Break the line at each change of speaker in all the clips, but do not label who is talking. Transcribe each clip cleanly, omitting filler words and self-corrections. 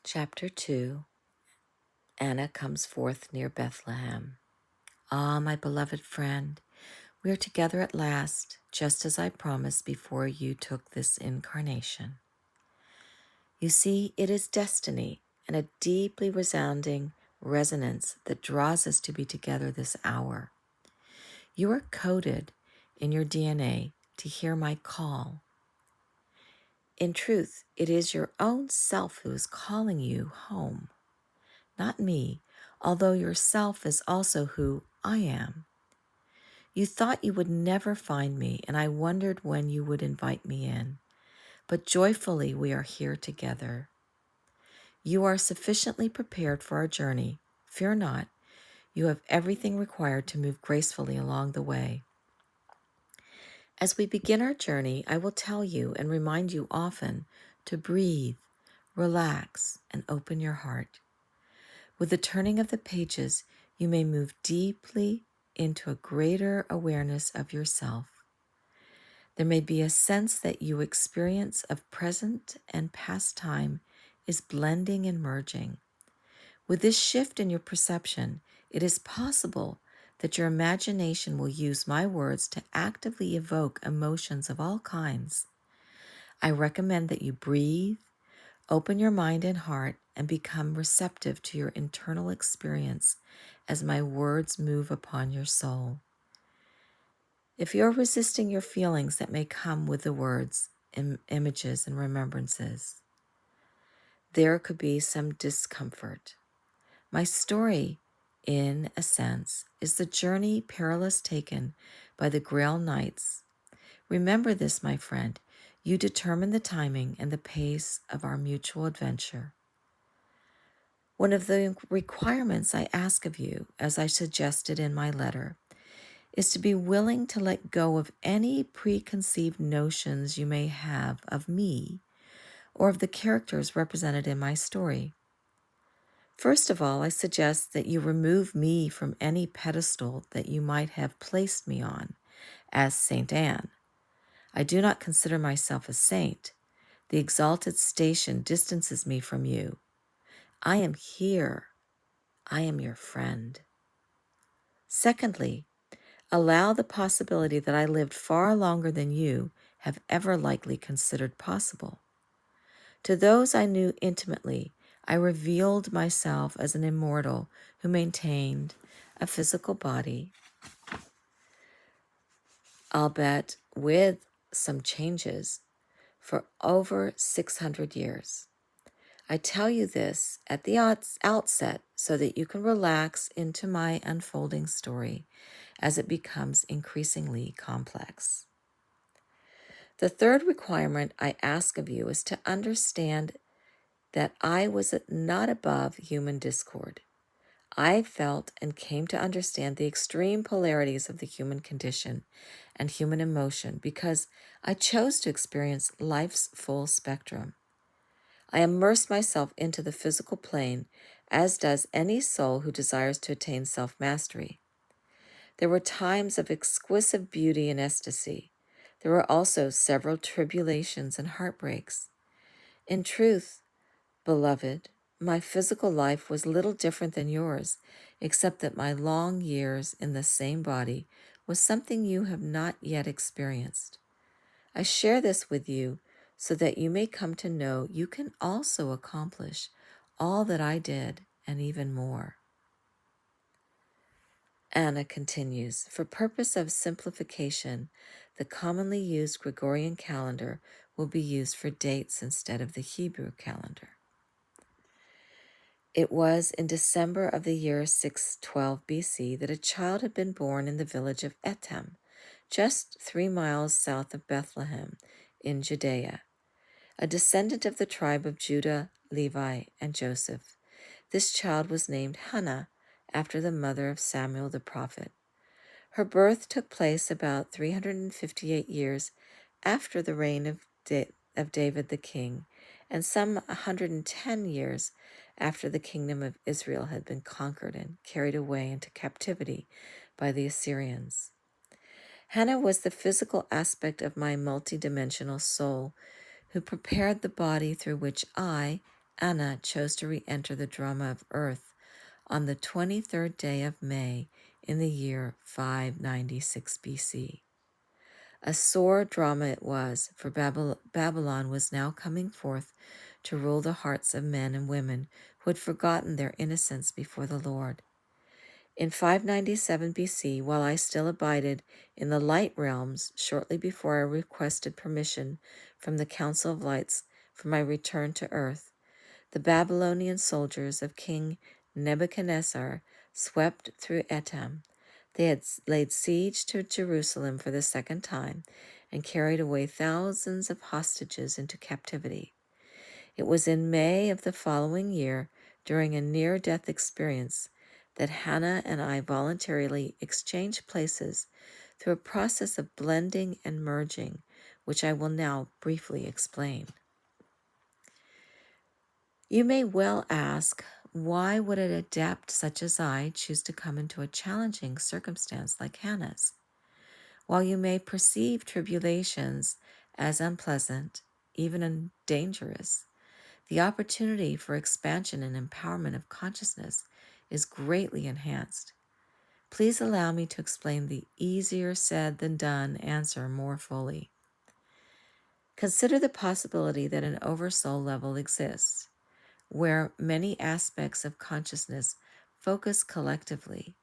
Chapter 2. Anna comes forth near Bethlehem. Ah, my beloved friend, we are together at last, just as I promised before you took this incarnation. You see, it is destiny and a deeply resounding resonance that draws us to be together this hour. You are coded in your DNA to hear my call. In truth, it is your own self who is calling you home. Not me, although yourself is also who I am. You thought you would never find me, and I wondered when you would invite me in. But joyfully we are here together. You are sufficiently prepared for our journey. Fear not, you have everything required to move gracefully along the way. As we begin our journey, I will tell you and remind you often to breathe, relax, and open your heart. With the turning of the pages, you may move deeply into a greater awareness of yourself. There may be a sense that you experience of present and past time is blending and merging. With this shift in your perception, it is possible that your imagination will use my words to actively evoke emotions of all kinds. I recommend that you breathe, open your mind and heart, and become receptive to your internal experience as my words move upon your soul. If you're resisting your feelings that may come with the words, images, and remembrances, there could be some discomfort. My story, in a sense, is the journey perilous taken by the Grail Knights. Remember this, my friend. You determine the timing and the pace of our mutual adventure. One of the requirements I ask of you, as I suggested in my letter, is to be willing to let go of any preconceived notions you may have of me or of the characters represented in my story. First of all, I suggest that you remove me from any pedestal that you might have placed me on as Saint Anne. I do not consider myself a saint. The exalted station distances me from you. I am here. I am your friend. Secondly, allow the possibility that I lived far longer than you have ever likely considered possible. To those I knew intimately, I revealed myself as an immortal who maintained a physical body, albeit with some changes, for over 600 years. I tell you this at the outset so that you can relax into my unfolding story as it becomes increasingly complex. The third requirement I ask of you is to understand that I was not above human discord. I felt and came to understand the extreme polarities of the human condition and human emotion because I chose to experience life's full spectrum. I immerse myself into the physical plane, as does any soul who desires to attain self-mastery. There were times of exquisite beauty and ecstasy. There were also several tribulations and heartbreaks. In truth, beloved, my physical life was little different than yours, except that my long years in the same body was something you have not yet experienced. I share this with you so that you may come to know you can also accomplish all that I did and even more. Anna continues, for purpose of simplification, the commonly used Gregorian calendar will be used for dates instead of the Hebrew calendar. It was in December of the year 612 BC that a child had been born in the village of Etam, just 3 miles south of Bethlehem in Judea, a descendant of the tribe of Judah, Levi, and Joseph. This child was named Hannah, after the mother of Samuel the prophet. Her birth took place about 358 years after the reign of David the king, and some 110 years after the kingdom of Israel had been conquered and carried away into captivity by the Assyrians. Hannah was the physical aspect of my multidimensional soul who prepared the body through which I, Anna chose to re-enter the drama of earth on the 23rd day of May in the year 596 BC. A sore drama it was, for Babylon was now coming forth to rule the hearts of men and women who had forgotten their innocence before the Lord. In 597 BC, while I still abided in the light realms, shortly before I requested permission from the Council of Lights for my return to earth, the Babylonian soldiers of King Nebuchadnezzar swept through Etam. They had laid siege to Jerusalem for the second time and carried away thousands of hostages into captivity. It was in May of the following year, during a near-death experience, that Hannah and I voluntarily exchanged places through a process of blending and merging, which I will now briefly explain. You may well ask, why would an adept such as I choose to come into a challenging circumstance like Hannah's? While you may perceive tribulations as unpleasant, even dangerous, the opportunity for expansion and empowerment of consciousness is greatly enhanced. Please allow me to explain the easier said than done answer more fully. Consider the possibility that an oversoul level exists, where many aspects of consciousness focus collectively.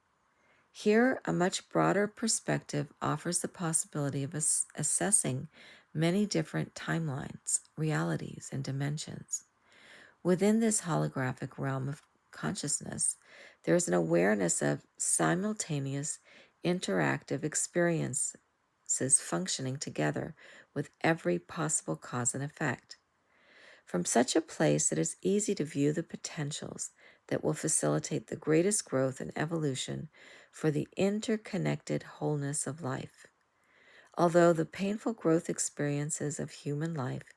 Here, a much broader perspective offers the possibility of assessing many different timelines, realities, and dimensions. Within this holographic realm of consciousness, there is an awareness of simultaneous interactive experiences functioning together with every possible cause and effect. From such a place, it is easy to view the potentials that will facilitate the greatest growth and evolution for the interconnected wholeness of life. Although the painful growth experiences of human life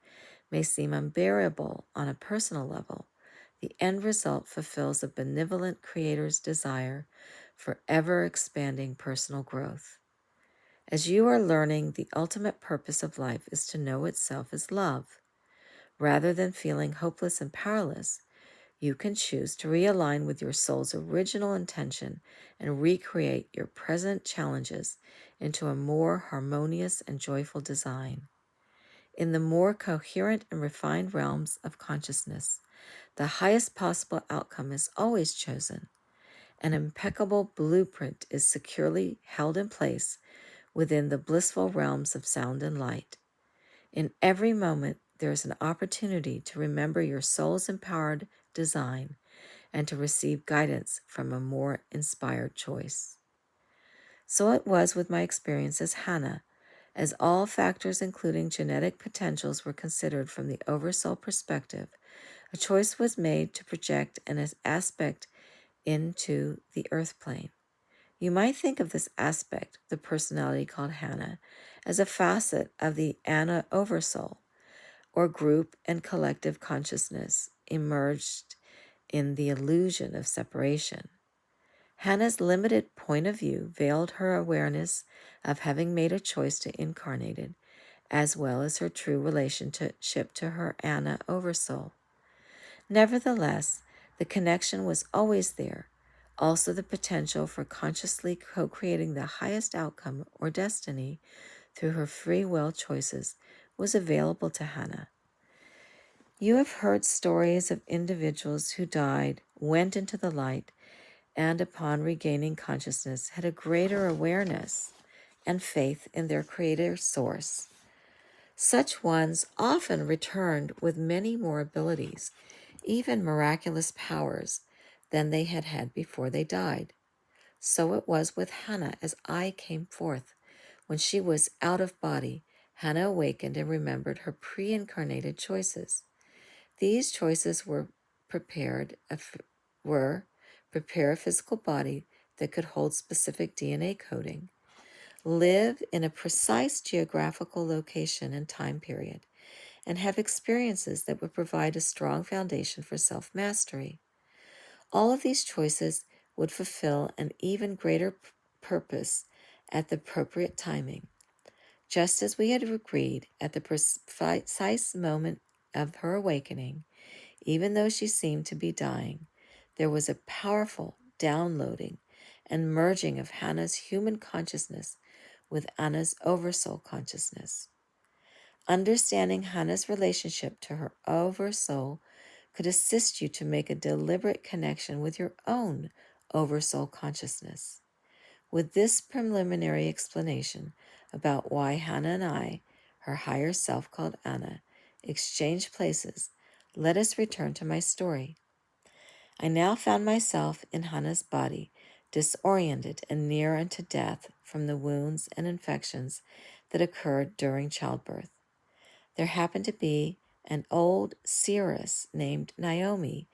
may seem unbearable on a personal level, the end result fulfills a benevolent Creator's desire for ever-expanding personal growth. As you are learning, the ultimate purpose of life is to know itself as love. Rather than feeling hopeless and powerless, you can choose to realign with your soul's original intention and recreate your present challenges into a more harmonious and joyful design. In the more coherent and refined realms of consciousness, the highest possible outcome is always chosen. An impeccable blueprint is securely held in place within the blissful realms of sound and light. In every moment, there is an opportunity to remember your soul's empowered design and to receive guidance from a more inspired choice. So it was with my experience as Hannah. As all factors, including genetic potentials, were considered from the oversoul perspective, a choice was made to project an aspect into the earth plane. You might think of this aspect, the personality called Hannah, as a facet of the Anna oversoul, or group and collective consciousness emerged in the illusion of separation. Hannah's limited point of view veiled her awareness of having made a choice to incarnate it, as well as her true relationship to her Anna oversoul. Nevertheless, the connection was always there. Also, the potential for consciously co-creating the highest outcome or destiny through her free will choices was available to Hannah. You have heard stories of individuals who died, went into the light, and upon regaining consciousness had a greater awareness and faith in their creator source. Such ones often returned with many more abilities, even miraculous powers, than they had had before they died. So it was with Hannah as I came forth. When she was out of body, Hannah awakened and remembered her pre-incarnated choices. These choices were prepare a physical body that could hold specific DNA coding, live in a precise geographical location and time period, and have experiences that would provide a strong foundation for self-mastery. All of these choices would fulfill an even greater purpose at the appropriate timing. Just as we had agreed at the precise moment of her awakening, Even though she seemed to be dying, there was a powerful downloading and merging of Hannah's human consciousness with Anna's oversoul consciousness. Understanding Hannah's relationship to her oversoul could assist you to make a deliberate connection with your own oversoul consciousness. With this preliminary explanation about why Hannah and I, her higher self called Anna, exchanged places, let us return to my story. I now found myself in Hannah's body, disoriented and near unto death from the wounds and infections that occurred during childbirth. There happened to be an old seeress named Naomi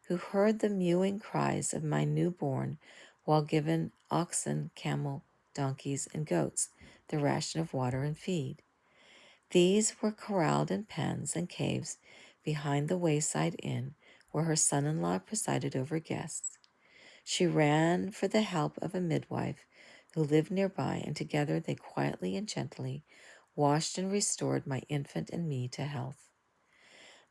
who heard the mewing cries of my newborn while given oxen, camel, donkeys, and goats the ration of water and feed. These were corralled in pens and caves behind the wayside inn where her son-in-law presided over guests. She ran for the help of a midwife who lived nearby, and together they quietly and gently washed and restored my infant and me to health.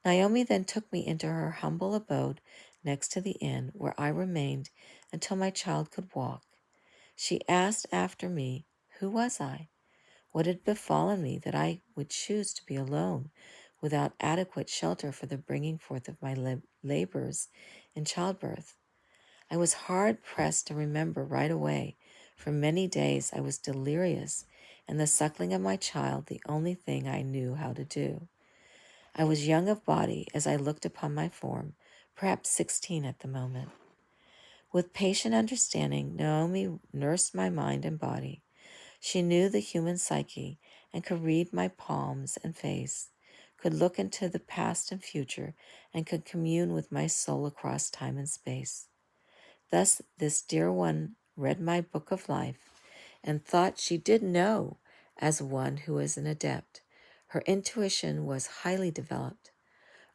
Naomi then took me into her humble abode next to the inn, where I remained until my child could walk. She asked after me, who was I? What had befallen me that I would choose to be alone, without adequate shelter for the bringing forth of my labors in childbirth? I was hard pressed to remember right away. For many days I was delirious, and the suckling of my child the only thing I knew how to do. I was young of body as I looked upon my form, perhaps 16 at the moment. With patient understanding, Naomi nursed my mind and body. She knew the human psyche and could read my palms and face, could look into the past and future, and could commune with my soul across time and space. Thus, this dear one read my book of life and thought she did know as one who is an adept. Her intuition was highly developed.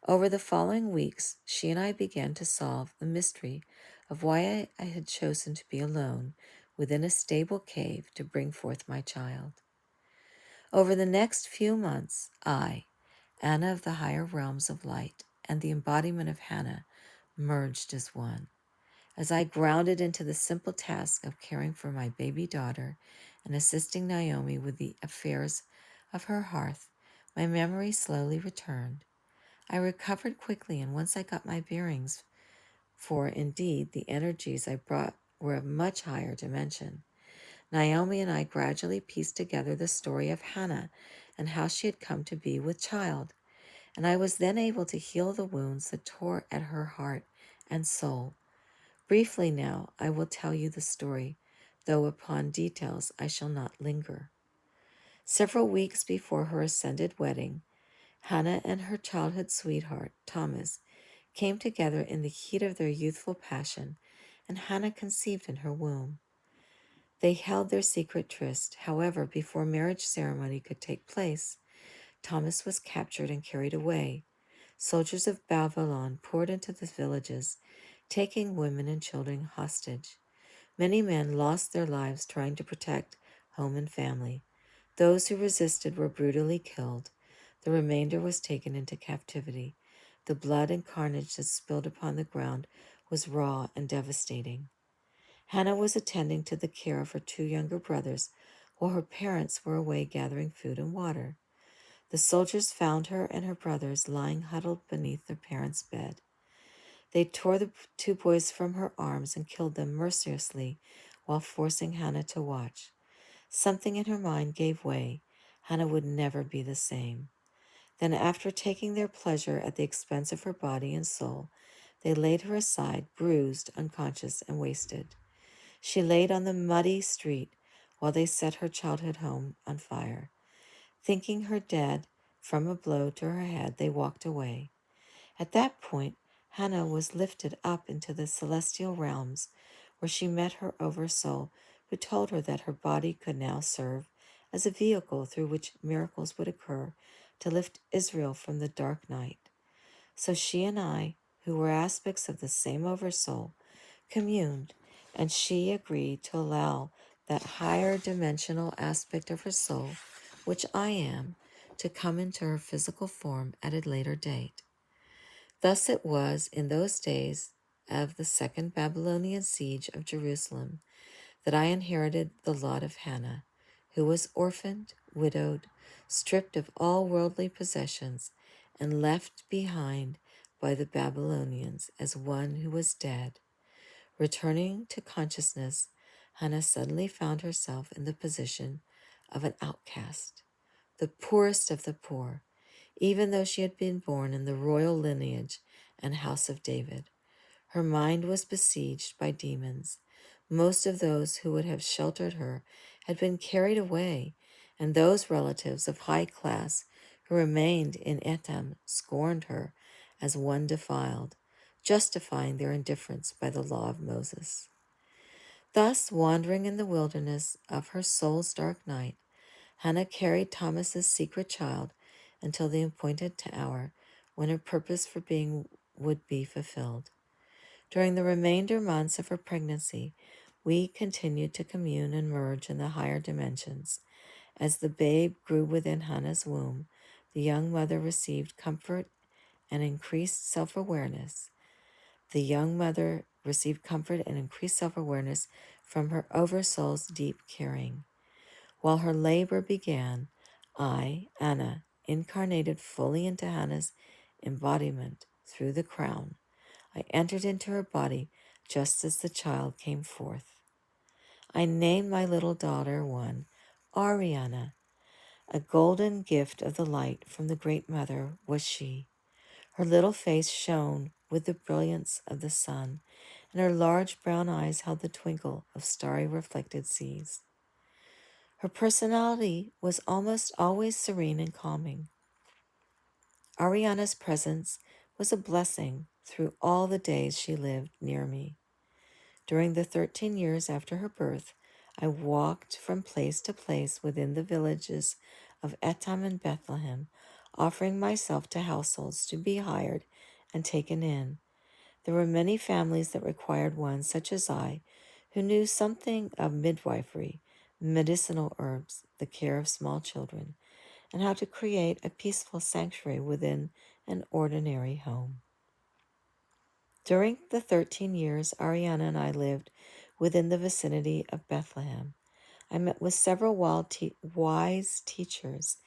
Over the following weeks, she and I began to solve the mystery of why I had chosen to be alone within a stable cave to bring forth my child. Over the next few months, I, Anna of the higher realms of light, and the embodiment of Hannah merged as one. As I grounded into the simple task of caring for my baby daughter and assisting Naomi with the affairs of her hearth, my memory slowly returned. I recovered quickly, and once I got my bearings, for indeed the energies I brought were of much higher dimension, Naomi and I gradually pieced together the story of Hannah and how she had come to be with child, and I was then able to heal the wounds that tore at her heart and soul. Briefly now, I will tell you the story, though upon details I shall not linger. Several weeks before her ascended wedding, Hannah and her childhood sweetheart, Thomas, came together in the heat of their youthful passion, and Hannah conceived in her womb. They held their secret tryst. However, before marriage ceremony could take place, Thomas was captured and carried away. Soldiers of Babylon poured into the villages, taking women and children hostage. Many men lost their lives trying to protect home and family. Those who resisted were brutally killed. The remainder was taken into captivity. The blood and carnage that spilled upon the ground was raw and devastating. Hannah was attending to the care of her two younger brothers while her parents were away gathering food and water. The soldiers found her and her brothers lying huddled beneath their parents' bed. They tore the two boys from her arms and killed them mercilessly while forcing Hannah to watch. Something in her mind gave way. Hannah would never be the same. Then, after taking their pleasure at the expense of her body and soul, they laid her aside, bruised, unconscious, and wasted. She laid on the muddy street while they set her childhood home on fire. Thinking her dead from a blow to her head, they walked away. At that point, Hannah was lifted up into the celestial realms, where she met her oversoul, who told her that her body could now serve as a vehicle through which miracles would occur to lift Israel from the dark night. So she and I, who were aspects of the same oversoul, communed, and she agreed to allow that higher dimensional aspect of her soul, which I am, to come into her physical form at a later date. Thus it was in those days of the second Babylonian siege of Jerusalem that I inherited the lot of Hannah, who was orphaned, widowed, stripped of all worldly possessions, and left behind by the Babylonians as one who was dead. Returning to consciousness, Hannah suddenly found herself in the position of an outcast, the poorest of the poor, even though she had been born in the royal lineage and house of David. Her mind was besieged by demons. Most of those who would have sheltered her had been carried away, and those relatives of high class who remained in Etam scorned her as one defiled, justifying their indifference by the law of Moses. Thus, wandering in the wilderness of her soul's dark night, Hannah carried Thomas's secret child until the appointed hour when her purpose for being would be fulfilled. During the remainder months of her pregnancy, we continued to commune and merge in the higher dimensions. As the babe grew within Hannah's womb, the young mother received comfort and increased self-awareness. The young mother received comfort and increased self-awareness from her oversoul's deep caring. While her labor began, I, Anna, incarnated fully into Hannah's embodiment through the crown. I entered into her body just as the child came forth. I named my little daughter one, Ariana. A golden gift of the light from the Great Mother was she. Her little face shone with the brilliance of the sun, and her large brown eyes held the twinkle of starry reflected seas. Her personality was almost always serene and calming. Ariana's presence was a blessing through all the days she lived near me. During the 13 years after her birth, I walked from place to place within the villages of Etam and Bethlehem, offering myself to households to be hired and taken in. There were many families that required one, such as I, who knew something of midwifery, medicinal herbs, the care of small children, and how to create a peaceful sanctuary within an ordinary home. During the 13 years Ariana and I lived within the vicinity of Bethlehem, I met with several wise teachers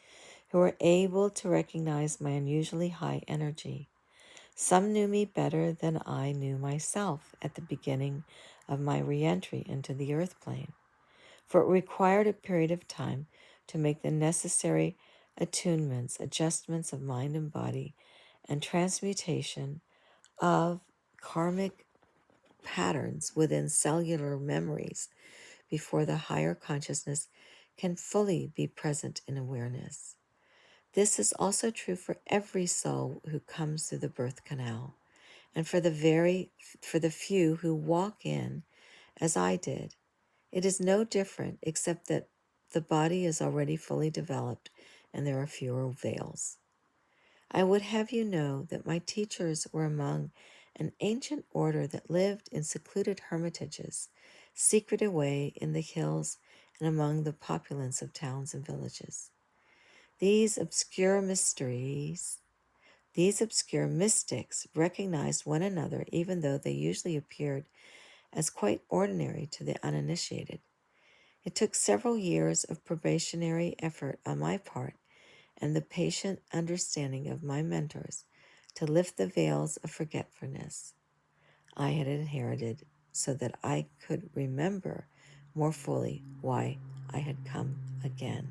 who were able to recognize my unusually high energy. Some knew me better than I knew myself at the beginning of my re-entry into the earth plane, for it required a period of time to make the necessary attunements, adjustments of mind and body, and transmutation of karmic patterns within cellular memories before the higher consciousness can fully be present in awareness. This is also true for every soul who comes through the birth canal, and for the few who walk in, as I did. It is no different except that the body is already fully developed and there are fewer veils. I would have you know that my teachers were among an ancient order that lived in secluded hermitages, secreted away in the hills and among the populace of towns and villages. These obscure mystics recognized one another even though they usually appeared as quite ordinary to the uninitiated. It took several years of probationary effort on my part and the patient understanding of my mentors to lift the veils of forgetfulness I had inherited so that I could remember more fully why I had come again.